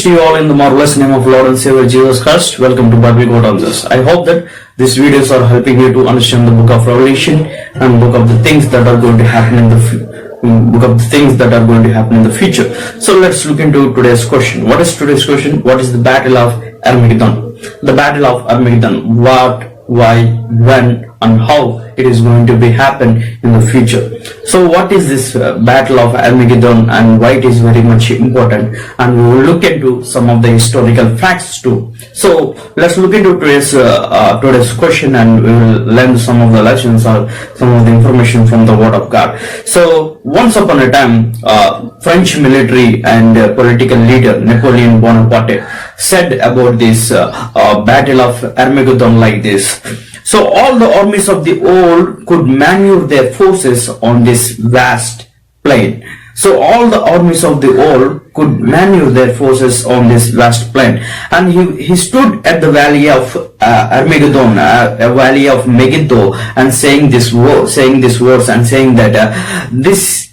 to you all in the marvelous name of Lord and Savior Jesus Christ. Welcome to Bible God Answers. I hope that these videos are helping you to understand the book of Revelation and book of the things that are going to happen in the future. So let's look into today's question. What is today's question? What is the Battle of Armageddon? The Battle of Armageddon. What, why, when, and how it is going to be happen in the future. So what is this Battle of Armageddon and why it is very much important, and we will look into some of the historical facts too. So let's look into today's question, and we will learn some of the lessons or some of the information from the Word of God. So once upon a time, French military and political leader Napoleon Bonaparte said about this Battle of Armageddon like this. So all the armies of the old could maneuver their forces on this vast plain. So all the armies of the old could maneuver their forces on this vast plain. And he stood at the valley of Armageddon, a valley of Megiddo, and saying these words, and saying that this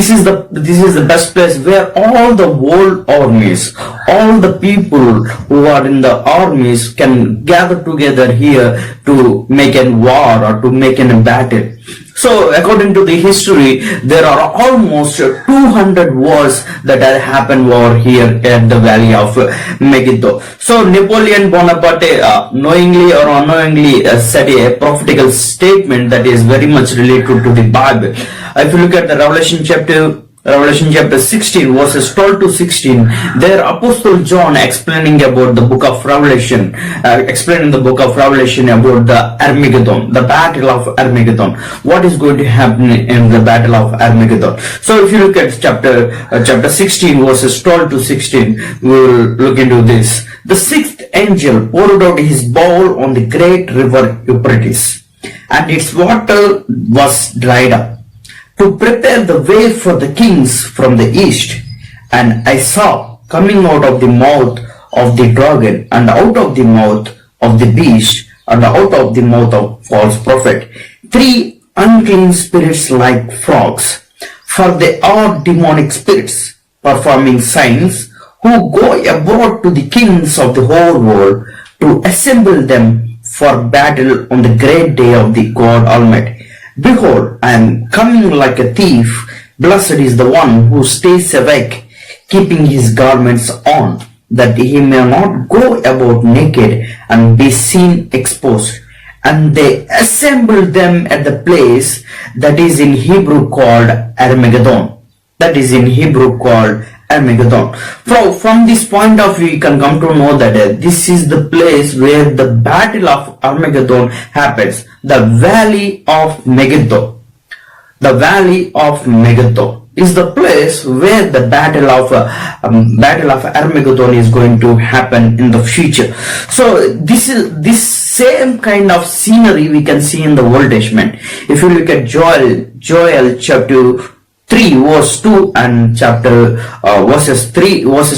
is the best place where all the world armies, all the people who are in the armies can gather together here to make a war or to make a battle. So according to the history, there are almost 200 wars that have happened over here at the valley of Megiddo. So Napoleon Bonaparte knowingly or unknowingly said a prophetical statement that is very much related to the Bible. If you look at the Revelation chapter 16 verses 12 to 16, there Apostle John explaining about the book of Revelation, about the Armageddon, the Battle of Armageddon. What is going to happen in the Battle of Armageddon? So if you look at chapter 16 verses 12 to 16, we will look into this. The sixth angel poured out his bowl on the great river Euphrates, and its water was dried up, to prepare the way for the kings from the east. And I saw coming out of the mouth of the dragon, and out of the mouth of the beast, and out of the mouth of false prophet, 3 unclean spirits like frogs, for they are demonic spirits, performing signs, who go abroad to the kings of the whole world to assemble them for battle on the great day of the God Almighty. Behold, I am coming like a thief. Blessed is the one who stays awake, keeping his garments on, that he may not go about naked and be seen exposed. And they assembled them at the place that is in Hebrew called Armageddon. From this point of view, you can come to know that this is the place where the Battle of Armageddon happens. The Valley of Megiddo. The Valley of Megiddo is the place where the Battle of Armageddon is going to happen in the future. So this same kind of scenery we can see in the Old Testament. If you look at Joel chapter 3 verse 2 and verses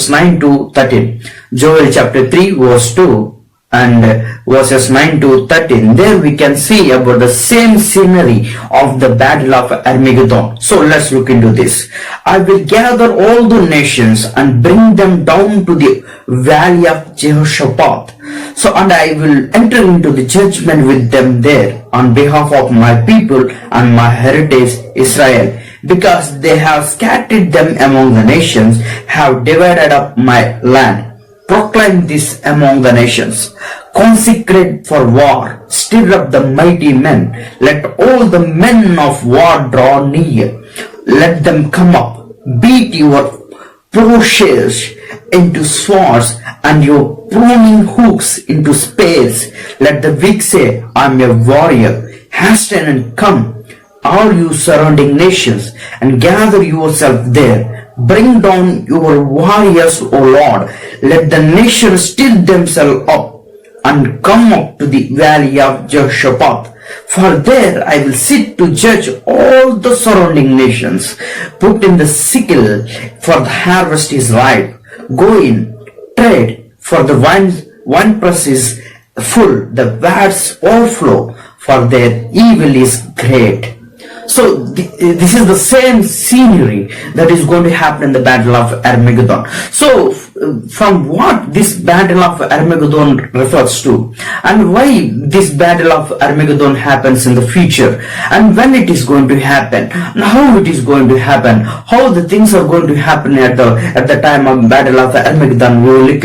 9 to 13. Joel chapter 3 verse 2 and verses 9 to 13. There we can see about the same scenery of the Battle of Armageddon. So let's look into this. I will gather all the nations and bring them down to the valley of Jehoshaphat. So, and I will enter into the judgment with them there on behalf of my people and my heritage Israel, because they have scattered them among the nations, have divided up my land. Proclaim this among the nations. Consecrate for war. Stir up the mighty men. Let all the men of war draw near. Let them come up. Beat your plowshares into swords and your pruning hooks into spears. Let the weak say, I am a warrior. Hasten and come, all you surrounding nations, and gather yourself there. Bring down your warriors, O Lord. Let the nations stir themselves up and come up to the valley of Jehoshaphat. For there I will sit to judge all the surrounding nations. Put in the sickle, for the harvest is ripe. Go in, trade, for the winepress is full, the vats overflow, for their evil is great. So this is the same scenery that is going to happen in the Battle of Armageddon. So from what this battle of Armageddon refers to, and why this battle of Armageddon happens in the future, and when it is going to happen, and how it is going to happen, how the things are going to happen at the time of battle of Armageddon. We will look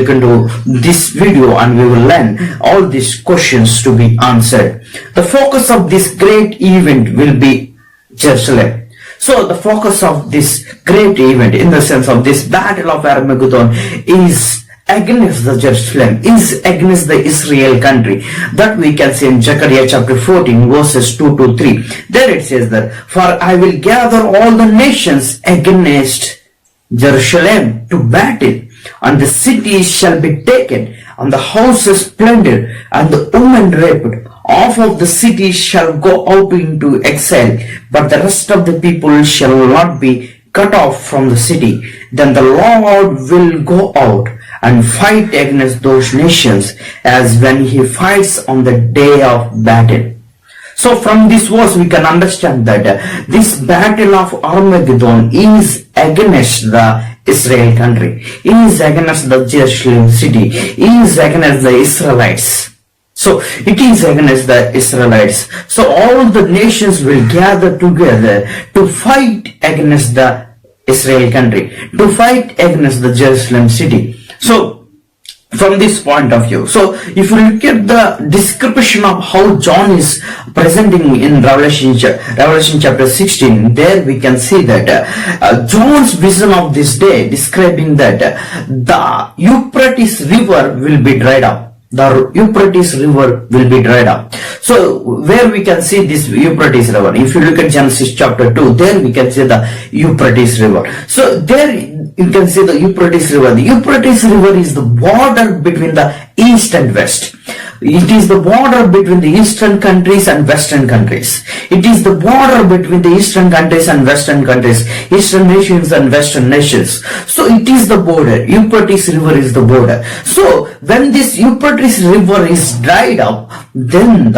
into this video, and we will learn all these questions to be answered. The focus of this great event will be Jerusalem. So the focus of this great event, in the sense of this battle of Armageddon, is against the Jerusalem, is against the Israel country. That we can see in Zechariah chapter 14 verses 2 to 3. There it says that, "For I will gather all the nations against Jerusalem to battle, and the city shall be taken, and the houses plundered, and the women raped. Half of the city shall go out into exile, but the rest of the people shall not be cut off from the city. Then the Lord will go out and fight against those nations as when he fights on the day of battle." So from this verse we can understand that this battle of Armageddon is against the Israel country, is against the Jerusalem city, is against the Israelites. So it is against the Israelites. So all the nations will gather together to fight against the Israel country, to fight against the Jerusalem city. So from this point of view, so if you look at the description of how John is presenting in Revelation chapter 16, there we can see that John's vision of this day describing that the Euphrates river will be dried up. The Euphrates river will be dried up. So where we can see this Euphrates river, if you look at Genesis chapter 2, there we can see the Euphrates river. So there you can see the Euphrates river. The Euphrates river is the border between the east and west. It is the border between the eastern countries and western countries. It is the border between the eastern countries and western countries, eastern nations and western nations. So it is the border. Euphrates river is the border. So when this Euphrates river is dried up, then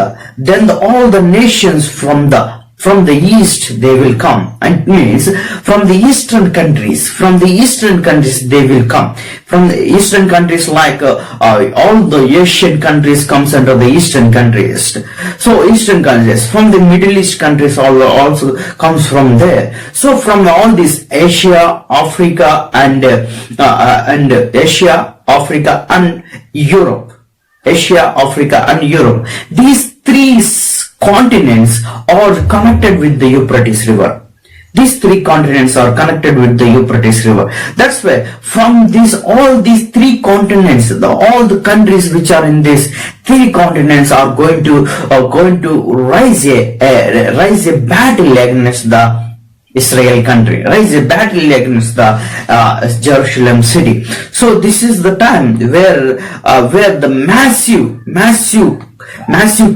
all the nations from the east they will come, and means from the eastern countries they will come. From the eastern countries, like all the Asian countries comes under the eastern countries. So eastern countries, from the Middle East countries also comes from there. So from all these Asia, Africa and Europe, these three continents are connected with the Euphrates river. These three continents are connected with the Euphrates river. That's why from all these three continents, all the countries which are in these three continents are going to rise a battle against the Israel country, rise a battle against the Jerusalem city. So this is the time where the massive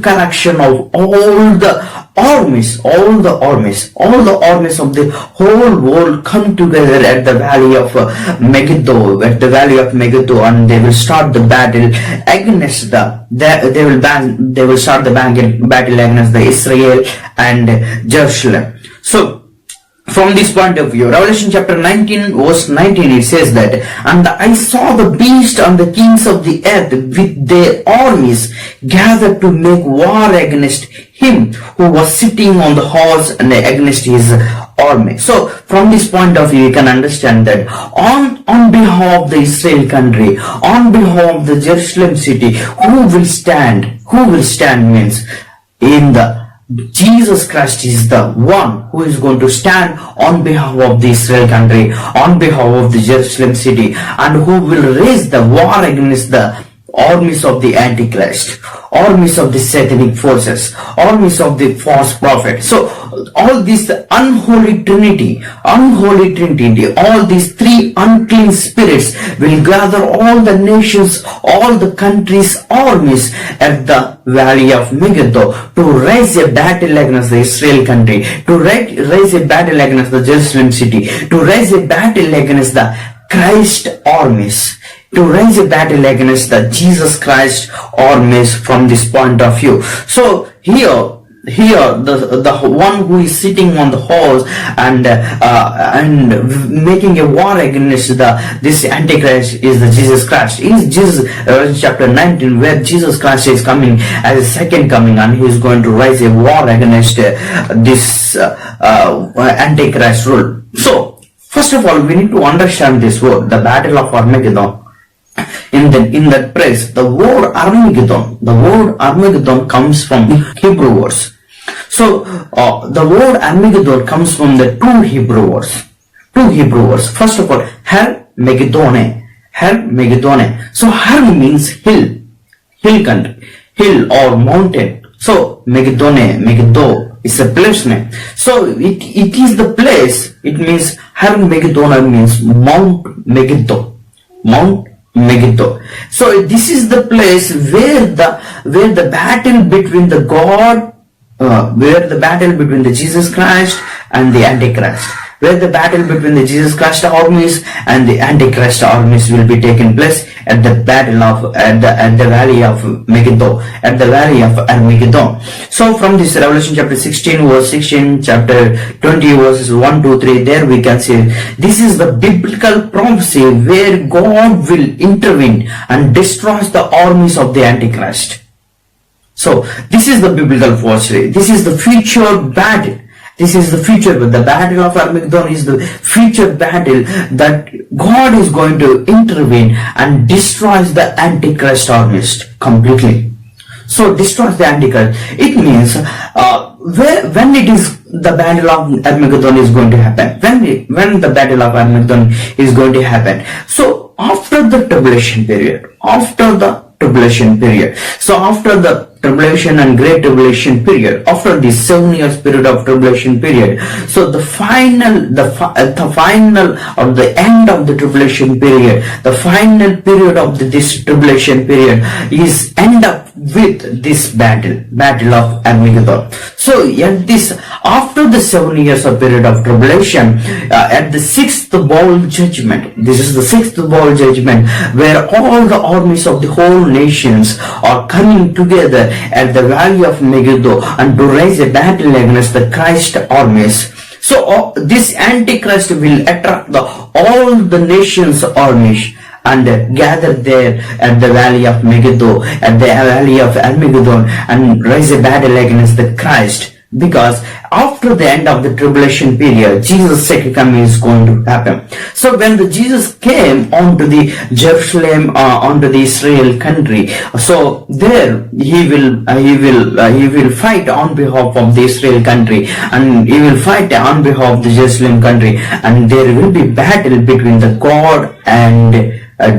collection of all the armies of the whole world come together at the valley of Megiddo, and they will start the battle against they will start the battle against the Israel and Jerusalem. So from this point of view, Revelation chapter 19 verse 19, it says that, "And I saw the beast and the kings of the earth with their armies gathered to make war against him who was sitting on the horse and against his army." So from this point of view, you can understand that on behalf of the Israel country, on behalf of the Jerusalem city, who will stand means in the Jesus Christ is the one who is going to stand on behalf of the Israel country, on behalf of the Jerusalem city, and who will raise the war against the armies of the Antichrist, armies of the satanic forces, armies of the false prophet. So all this unholy trinity, all these three unclean spirits will gather all the nations, all the countries' armies at the valley of Megiddo to raise a battle against the Israel country, to raise a battle against the Jerusalem city, to raise a battle against the Christ armies, to raise a battle against the Jesus Christ armies from this point of view. So here here the one who is sitting on the horse and making a war against this Antichrist is the Jesus Christ. In Jesus chapter 19, where Jesus Christ is coming as a second coming, and he is going to rise a war against this Antichrist rule. So first of all, we need to understand this word, the battle of Armageddon. In that place, the word Armageddon comes from Hebrew words. So the word Armageddon comes from the two Hebrew words. First of all, Har Megiddone. So Har means hill country, hill or mountain. So Megiddo is a place name. So it is the place. It means Har Megiddone means Mount Megiddo. So this is the place where the battle between the God, where the battle between the Jesus Christ and the Antichrist, where the battle between the Jesus Christ armies and the Antichrist armies will be taking place at the battle of at the valley of Megiddo, at the valley of Armageddon. So from this Revelation chapter 16 verse 16, chapter 20 verses 1 to 3, there we can see this is the biblical prophecy where God will intervene and destroy the armies of the Antichrist. So this is the biblical prophecy. This is the future battle. This is the future, but the battle of Armageddon is the future battle that God is going to intervene and destroys the Antichrist armies completely. So destroys the Antichrist. It means when it is the battle of Armageddon is going to happen. When the battle of Armageddon is going to happen. So after the tribulation period. So after the tribulation and great tribulation period, after this 7 years period of tribulation period, so the final or the end of the tribulation period, the final period of this tribulation period is end up with this battle of Armageddon. So after the 7 years of period of tribulation, at the sixth bowl judgment, this is the sixth bowl judgment where all the armies of the whole nations are coming together at the valley of Megiddo and to raise a battle against the Christ armies. So this Antichrist will attract all the nations' armies and gather there at the valley of Megiddo, at the valley of Armageddon, and raise a battle against the Christ. Because after the end of the tribulation period, Jesus' second coming is going to happen. So when Jesus came onto the Jerusalem, onto the Israel country, so there he will fight on behalf of the Israel country, and he will fight on behalf of the Jerusalem country, and there will be battle between the God and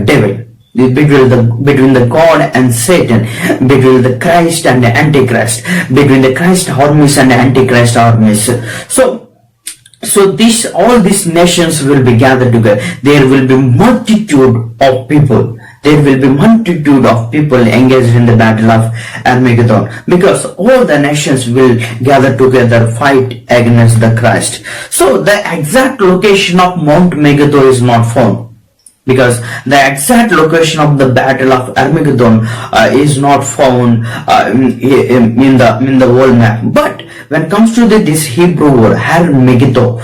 devil. Between the God and Satan, between the Christ and the Antichrist, between the Christ armies and the Antichrist armies. So all these nations will be gathered together. There will be multitude of people. There will be multitude of people engaged in the battle of Armageddon, because all the nations will gather together, fight against the Christ. So the exact location of Mount Megiddo is not found, because the exact location of the battle of Armageddon is not found in the world map. But when it comes to this Hebrew word Har Megiddo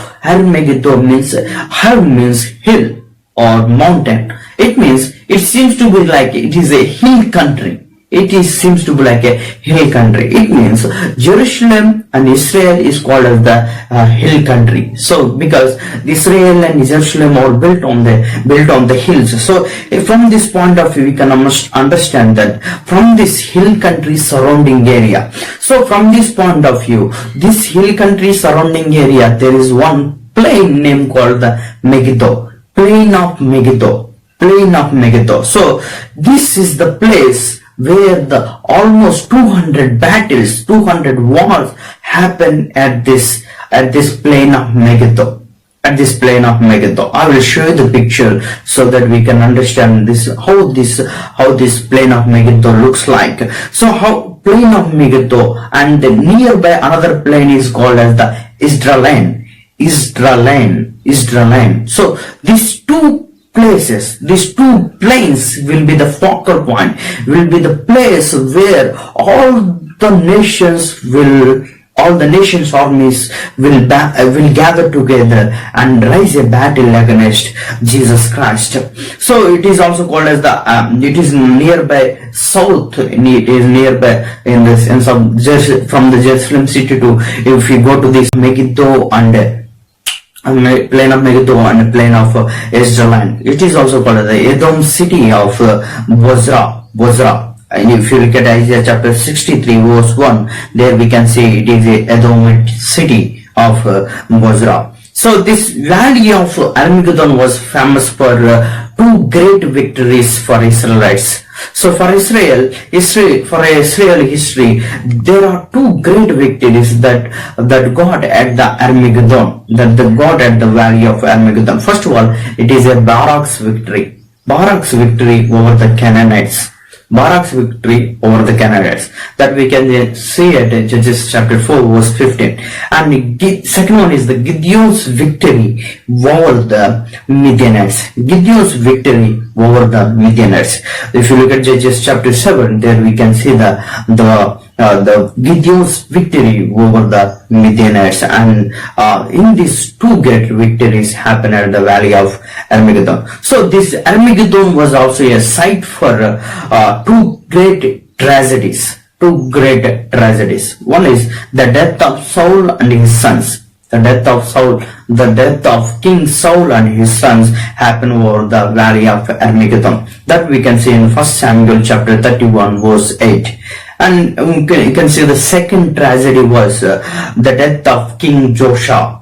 means hill or mountain. It seems to be like it is a hill country. Seems to be like a hill country. It means Jerusalem and Israel is called as the hill country. So because Israel and Jerusalem are built on the hills. So from this point of view, we can understand that from this hill country surrounding area. So from this point of view, this hill country surrounding area, there is one plain name called the Megiddo. Plain of Megiddo. So this is the place where the almost 200 battles, 200 wars happen at this plain of Megiddo. I will show you the picture so that we can understand how this plain of Megiddo looks like. So how plain of Megiddo, and the nearby another plain is called as the Isdraeline. So these two places, these two plains will be the focal point, will be the place where all the nations will, all the nations' armies will gather together and rise a battle against Jesus Christ. So it is also called as the it is nearby south. It is nearby in this in some from the Jerusalem city to, if you go to this Megiddo and plain of Megiddo and plain of Israel. It is also called the Edom city of Bozrah. And if you look at Isaiah chapter 63 verse 1, there we can see it is a Edomite city of Bozrah. So this valley of Armageddon was famous for two great victories for Israelites. So for Israel history, there are two great victories that God at the Armageddon, that the God at the valley of Armageddon. First of all, it is a Barak's victory over the Canaanites. Barak's victory over the Canaanites, that we can see at Judges chapter 4 verse 15. And the second one is the Gideon's victory over the Midianites. Gideon's victory over the Midianites. If you look at Judges chapter 7, there we can see the Gideon's victory over the Midianites, and in these two great victories happen at the valley of Armageddon. So this Armageddon was also a site for two great tragedies. One is the death of Saul and his sons. The death of King Saul and his sons happened over the valley of Armageddon. That we can see in 1 Samuel chapter 31 verse 8. And you can see the second tragedy was the death of King Joshua.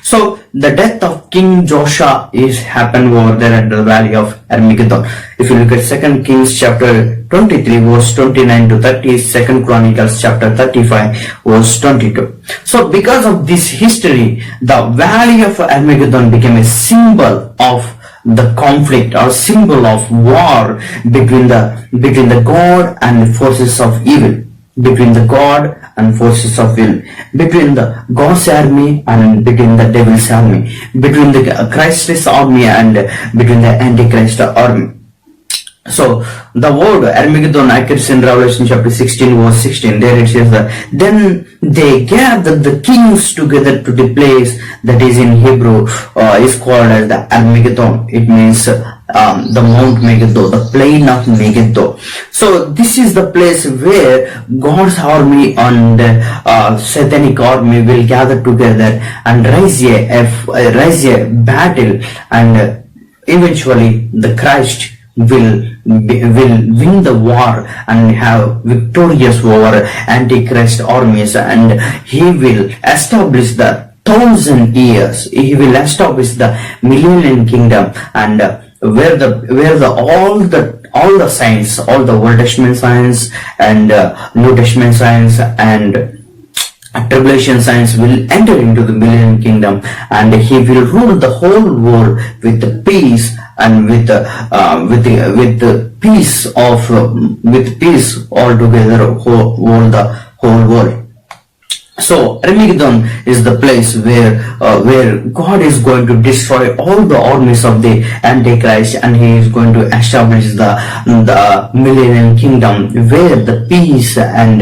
So the death of King Joshua is happened over there at the valley of Armageddon. If you look at 2 Kings chapter 23 verse 29 to 30, 2 Chronicles chapter 35 verse 22. So because of this history, the valley of Armageddon became a symbol of the conflict or symbol of war between the God and the forces of evil, between the God and forces of evil, between the God's army and between the devil's army, between the Christ's army and between the Antichrist army. So the word Armageddon occurs in Revelation chapter 16 verse 16. There it says that then they gathered the kings together to the place that is in Hebrew is called as the Armageddon. It means the Mount Megiddo, the plain of Megiddo. So this is the place where God's army and satanic army will gather together and raise a battle, and eventually the Christ will win the war and have victorious over Antichrist armies, and he will establish the 1,000 years. He will establish the millennium kingdom, and where all the signs, all the Old Testament signs and New Testament signs and tribulation signs will enter into the millennium kingdom, and he will rule the whole world with the peace and with peace altogether over the whole world. So Armageddon is the place where God is going to destroy all the armies of the Antichrist, and he is going to establish the millennium kingdom where the peace and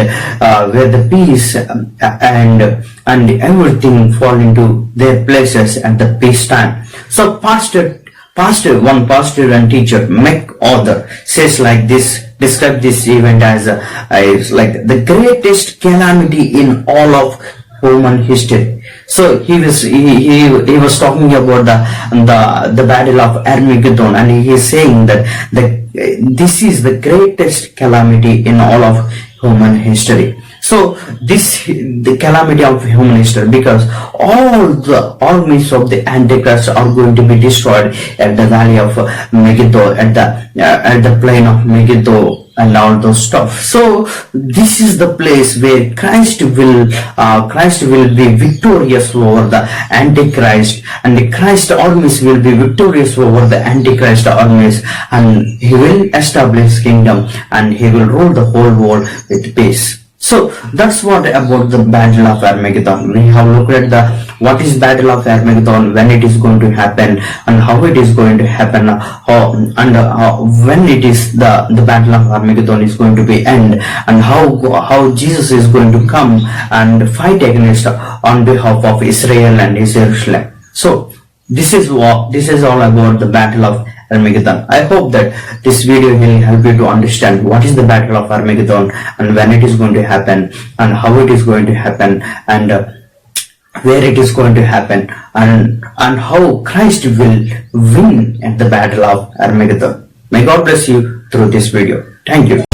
everything fall into their places at the peace time. So one pastor and teacher, MacArthur, says like this, describe this event as like the greatest calamity in all of human history. So he was talking about the battle of Armageddon, and he is saying that this is the greatest calamity in all of human history. So the calamity of human history, because all the armies of the Antichrist are going to be destroyed at the valley of Megiddo, at the plain of Megiddo, and all those stuff. So this is the place where Christ will be victorious over the Antichrist, and the Christ armies will be victorious over the Antichrist armies, and he will establish kingdom, and he will rule the whole world with peace. So that's what about the Battle of Armageddon. We have looked at the what is Battle of Armageddon, when it is going to happen, and how it is going to happen, when it is the Battle of Armageddon is going to be end, and how Jesus is going to come and fight against on behalf of Israel and Jerusalem. So this is all about the Battle of Armageddon. I hope that this video will help you to understand what is the Battle of Armageddon, and when it is going to happen, and how it is going to happen, and where it is going to happen, and how Christ will win at the Battle of Armageddon. May God bless you through this video. Thank you.